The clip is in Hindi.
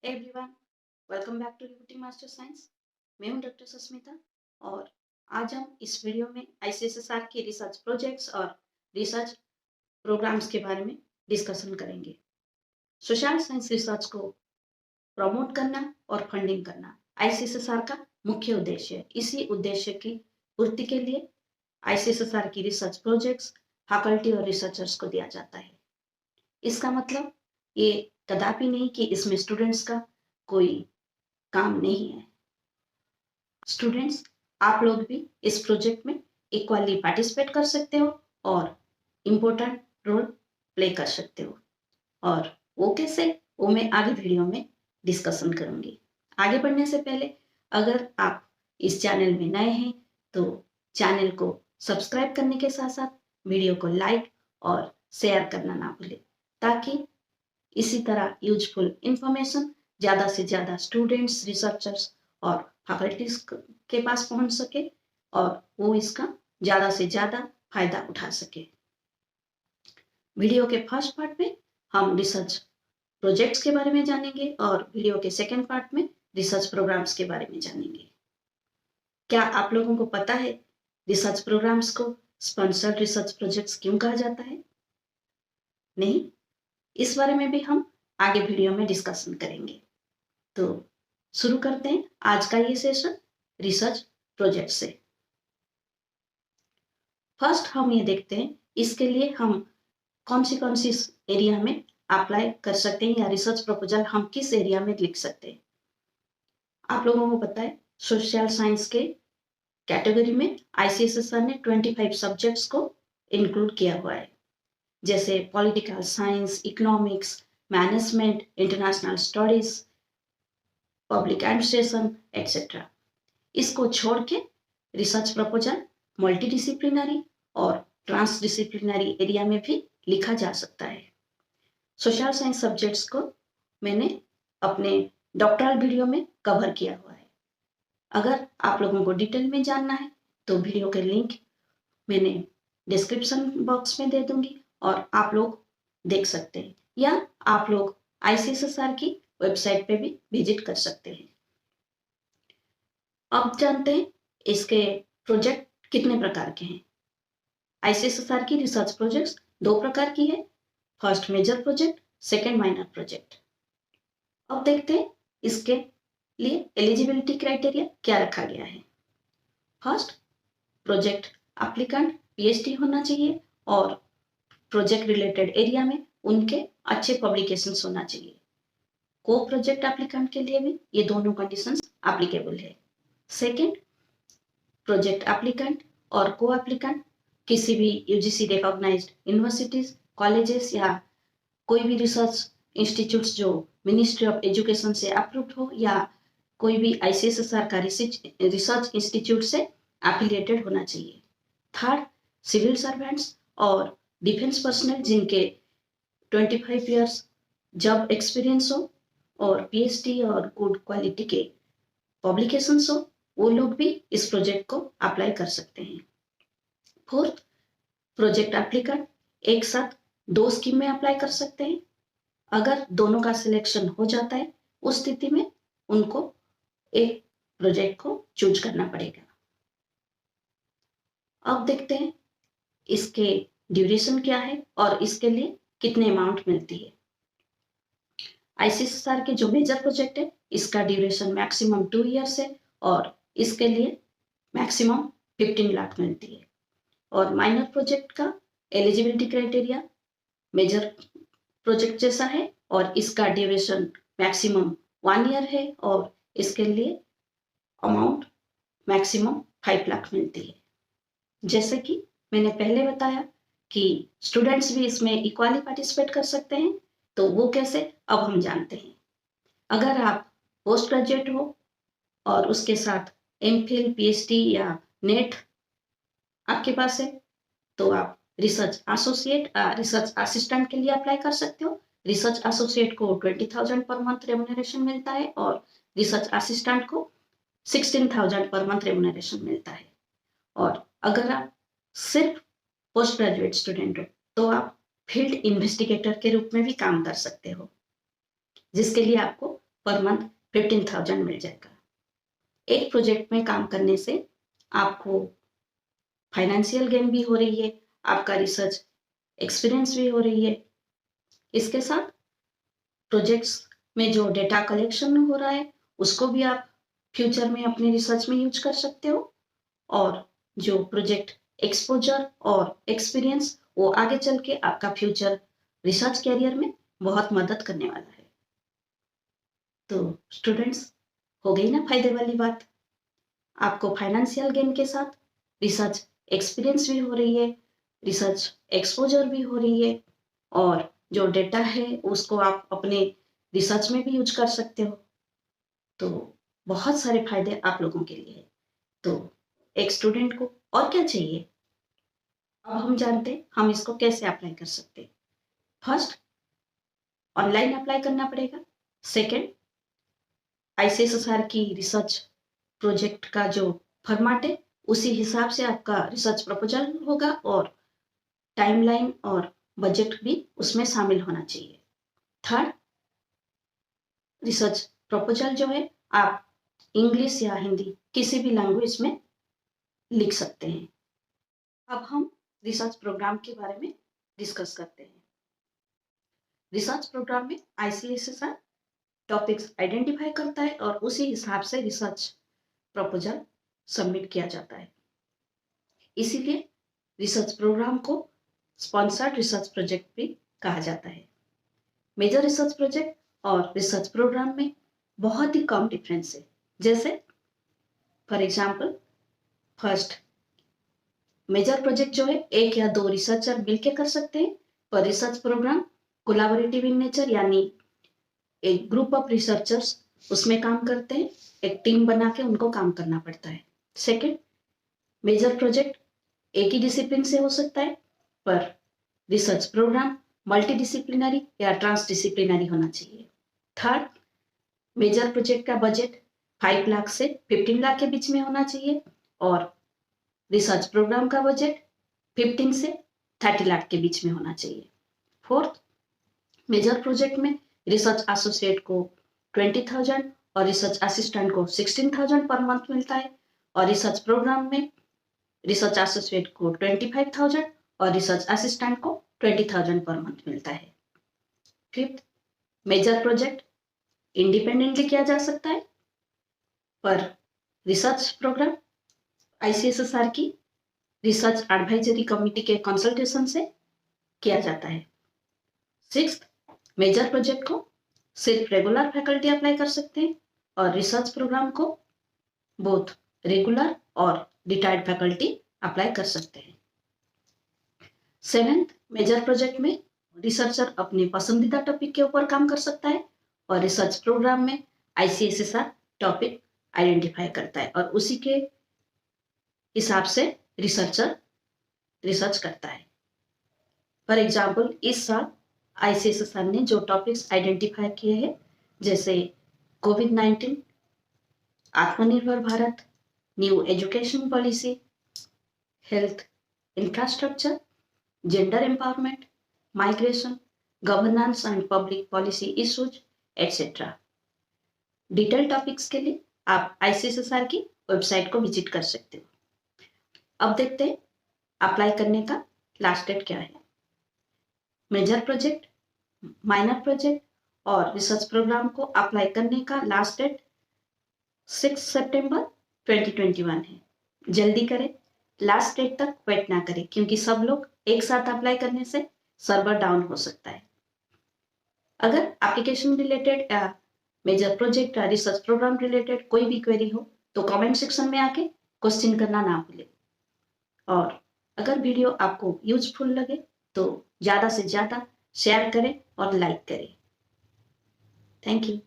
Everyone, welcome back to Liberty Master Science. मैं हूं डॉक्टर सुस्मिता और आज हम इस वीडियो में आईसीएसआर के रिसर्च प्रोजेक्ट्स और रिसर्च प्रोग्राम्स के बारे में डिस्कशन करेंगे। सोशल साइंस रिसर्च को प्रमोट करना और फंडिंग करना आईसीएसआर का मुख्य उद्देश्य है। इसी उद्देश्य की पूर्ति के लिए आईसीएसआर की रिसर्च प्रोजेक्ट्स फैकल्टी और रिसर्चर्स को दिया जाता है। इसका मतलब ये कदापि नहीं कि इसमें स्टूडेंट्स का कोई काम नहीं है। स्टूडेंट्स, आप लोग भी इस प्रोजेक्ट में इक्वली पार्टिसिपेट कर सकते हो और इम्पोर्टेंट रोल प्ले कर सकते हो। और वो कैसे, वो मैं आगे वीडियो में डिस्कशन करूंगी। आगे बढ़ने से पहले अगर आप इस चैनल में नए हैं तो चैनल को सब्सक्राइब करने के साथ साथ वीडियो को लाइक और शेयर करना ना भूलें, ताकि इसी तरह यूजफुल इंफॉर्मेशन ज़्यादा से ज़्यादा स्टूडेंट्स, रिसर्चर्स और फैकल्टीज के पास पहुंच सके और वो इसका ज़्यादा से ज़्यादा फायदा उठा सके। वीडियो के फर्स्ट पार्ट में हम रिसर्च प्रोजेक्ट्स के बारे में जानेंगे और वीडियो के सेकेंड पार्ट में रिसर्च प्रोग्राम्स के बारे में जानेंगे। क्या आप लोगों को पता है रिसर्च प्रोग्राम्स को स्पॉन्सर्ड रिसर्च प्रोजेक्ट्स क्यों कहा जाता है? नहीं, इस बारे में भी हम आगे वीडियो में डिस्कशन करेंगे। तो शुरू करते हैं आज का ये सेशन रिसर्च प्रोजेक्ट से। फर्स्ट हम ये देखते हैं इसके लिए हम कौन सी एरिया में अप्लाई कर सकते हैं या रिसर्च प्रपोजल हम किस एरिया में लिख सकते हैं। आप लोगों को पता है सोशल साइंस के कैटेगरी में आईसीएसआर ने 25 सब्जेक्ट्स को इंक्लूड किया हुआ है, जैसे political science, economics, management, international studies, public administration etcetera. इसको छोड़ के रिसर्च प्रपोजल मल्टीडिसिप्लिनरी और ट्रांसडिसिप्लिनरी एरिया में भी लिखा जा सकता है। सोशल साइंस सब्जेक्ट्स को मैंने अपने डॉक्टरल वीडियो में कवर किया हुआ है। अगर आप लोगों को डिटेल में जानना है तो वीडियो के लिंक मैंने डिस्क्रिप्शन बॉक्स में दे दूंगी और आप लोग देख सकते हैं, या आप लोग आईसीएसआर की वेबसाइट पे भी विजिट कर सकते हैं। अब जानते हैं इसके प्रोजेक्ट कितने प्रकार के हैं। आईसीएसआर की रिसर्च प्रोजेक्ट्स दो प्रकार की है, first major project, second minor project. अब देखते हैं इसके लिए एलिजिबिलिटी क्राइटेरिया क्या रखा गया है। फर्स्ट, प्रोजेक्ट एप्लीकेंट पीएचडी होना चाहिए और प्रोजेक्ट रिलेटेड एरिया में उनके अच्छे पब्लिकेशंस होना चाहिए। को प्रोजेक्ट एप्लीकेंट के लिए भी ये दोनों कंडीशंस एप्लीकेबल है। सेकंड, प्रोजेक्ट एप्लीकेंट और को एप्लीकेंट किसी भी यूजीसी रिकॉग्नाइज्ड यूनिवर्सिटीज, कॉलेजेस या कोई भी रिसर्च इंस्टीट्यूट्स जो मिनिस्ट्री ऑफ एजुकेशन से अप्रूव्ड हो या कोई भी आईसीएसआर का रिसर्च इंस्टीट्यूट से एफिलिएटेड होना चाहिए। थर्ड, सिविल सर्वेंट्स और डिफेंस पर्सनल जिनके 25 इयर्स जॉब एक्सपीरियंस हो और पीएचडी और गुड क्वालिटी के पब्लिकेशंस हो, वो लोग भी इस प्रोजेक्ट को अप्लाई कर सकते हैं। फोर्थ, प्रोजेक्ट एप्लीकेंट एक साथ दो स्कीम में अप्लाई कर सकते हैं। अगर दोनों का सिलेक्शन हो जाता है उस स्थिति में उनको एक प्रोजेक्ट को चूज करना पड़ेगा। अब देखते हैं इसके ड्यूरेशन क्या है और इसके लिए कितने अमाउंट मिलती है। आईसीएसआर के जो मेजर प्रोजेक्ट है इसका ड्यूरेशन मैक्सिमम 2 इयर्स है और इसके लिए मैक्सिमम 15 लाख मिलती है। और माइनर प्रोजेक्ट का एलिजिबिलिटी क्राइटेरिया मेजर प्रोजेक्ट जैसा है और इसका ड्यूरेशन मैक्सिमम 1 ईयर है और इसके लिए अमाउंट मैक्सिमम 5 लाख मिलती है। जैसे कि मैंने पहले बताया कि स्टूडेंट्स भी इसमें इक्वली पार्टिसिपेट कर सकते हैं, तो वो कैसे, अब हम जानते हैं। अगर आप पोस्ट ग्रेजुएट हो और उसके साथ एमफिल, पीएचडी या नेट आपके पास है तो आप रिसर्च एसोसिएट, रिसर्च असिस्टेंट के लिए अप्लाई कर सकते हो। रिसर्च एसोसिएट को 20,000 पर मंथ रेमुनरेशन मिलता है और रिसर्च असिस्टेंट को 16,000 पर मंथ रेमुनरेशन मिलता है। और अगर आप सिर्फ पोस्ट ग्रेजुएट स्टूडेंट हो तो आप फील्ड इन्वेस्टिगेटर के रूप में भी काम कर सकते हो, जिसके लिए आपको पर मंथ 15,000 मिल जाएगा। एक प्रोजेक्ट में काम करने से आपको फाइनेंशियल गेन भी हो रही है, आपका रिसर्च एक्सपीरियंस भी हो रही है। इसके साथ प्रोजेक्ट्स में जो डेटा कलेक्शन हो रहा है उसको भी आप फ्यूचर में अपने रिसर्च में यूज कर सकते हो, और जो प्रोजेक्ट एक्सपोजर और एक्सपीरियंस वो आगे चल के आपका फ्यूचर रिसर्च कैरियर में बहुत मदद करने वाला है। तो स्टूडेंट्स, हो गई ना फायदे वाली बात। आपको फाइनेंशियल गेन के साथ रिसर्च एक्सपीरियंस भी हो रही है, रिसर्च एक्सपोजर भी हो रही है, और जो डेटा है उसको आप अपने रिसर्च में भी यूज कर सकते हो। तो बहुत सारे फायदे आप लोगों के लिए है। तो एक स्टूडेंट को और क्या चाहिए, अब हम जानते हैं हम इसको कैसे अप्लाई कर सकते हैं। फर्स्ट, ऑनलाइन अप्लाई करना पड़ेगा। सेकंड, आईसीएसआर की रिसर्च प्रोजेक्ट का जो फॉर्मेट है उसी हिसाब से आपका रिसर्च प्रपोजल होगा, और टाइमलाइन और बजट भी उसमें शामिल होना चाहिए। थर्ड, रिसर्च प्रपोजल जो है आप इंग्लिश या हिंदी किसी भी लैंग्वेज में लिख सकते हैं। अब हम रिसर्च प्रोग्राम के बारे में डिस्कस करते हैं। रिसर्च प्रोग्राम में आईसीएसआर टॉपिक्स आइडेंटिफाई करता है और उसी हिसाब से रिसर्च प्रपोजल सबमिट किया जाता है। इसीलिए रिसर्च प्रोग्राम को स्पॉन्सर्ड रिसर्च प्रोजेक्ट भी कहा जाता है। मेजर रिसर्च प्रोजेक्ट और रिसर्च प्रोग्राम में बहुत ही कम डिफरेंस है। जैसे for example, first, major project जो है एक या दो रिसर्चर मिलकर कर सकते हैं, पर research programme collaborative in nature, यानी एक ग्रुप ऑफ रिसर्चर्स उसमें काम करते हैं, एक टीम बना के उनको काम करना पड़ता है। सेकंड, मेजर प्रोजेक्ट एक ही डिसिप्लिन से हो सकता है, पर रिसर्च प्रोग्राम मल्टीडिसिप्लिनरी या ट्रांसडिसिप्लिनरी होना चाहिए। थर्ड, मेजर प्रोजेक्ट का बजट 5 लाख से 15 लाख के बीच में होना चाहिए, और रिसर्च प्रोग्राम का बजट 15 से 30 लाख के बीच में होना चाहिए। फोर्थ, मेजर प्रोजेक्ट में रिसर्च एसोसिएट को 20,000 और रिसर्च असिस्टेंट को 16,000 पर मंथ मिलता है, और रिसर्च प्रोग्राम में रिसर्च एसोसिएट को 25,000 और रिसर्च असिस्टेंट को 20,000 पर मंथ मिलता है। फिफ्थ, मेजर प्रोजेक्ट इंडिपेंडेंटली किया जा सकता है, पर रिसर्च प्रोग्राम आईसीएसआर की रिसर्च एडवाइजरी कमेटी के कंसल्टेशन से किया जाता है। सिक्स्थ, मेजर प्रोजेक्ट को सिर्फ रेगुलर फैकल्टी अप्लाई कर सकते हैं, और रिसर्च प्रोग्राम को बोथ रेगुलर और रिटायर्ड फैकल्टी अप्लाई कर सकते हैं। सेवेंथ, मेजर प्रोजेक्ट में रिसर्चर अपने पसंदीदा टॉपिक के ऊपर काम कर सकता है, और रिसर्च प्रोग्राम में आईसीएसआर टॉपिक आइडेंटिफाई करता है और उसी के हिसाब से रिसर्चर रिसर्च करता है। फॉर एग्जाम्पल, इस साल आईसीएसआर ने जो टॉपिक्स आइडेंटिफाई किए हैं, जैसे कोविड-19, आत्मनिर्भर Bharat, new education policy, health infrastructure, gender empowerment, migration, governance and public policy issues etcetera. Detail topics के लिए आप आईसीएसआर की वेबसाइट को विजिट कर सकते हो। अब देखते हैं अप्लाई करने का लास्ट डेट क्या है। मेजर प्रोजेक्ट, माइनर प्रोजेक्ट और रिसर्च प्रोग्राम को अप्लाई करने का लास्ट डेट 6 सितंबर 2021 है। जल्दी करें, लास्ट डेट तक वेट ना करें, क्योंकि सब लोग एक साथ अप्लाई करने से सर्वर डाउन हो सकता है। अगर एप्लीकेशन रिलेटेड या मेजर प्रोजेक्ट या रिसर्च प्रोग्राम रिलेटेड कोई भी क्वेरी हो तो कमेंट सेक्शन में आके क्वेश्चन करना ना भूलें। और अगर वीडियो आपको यूजफुल लगे तो ज़्यादा से ज़्यादा शेयर करें और लाइक करें। Thank you.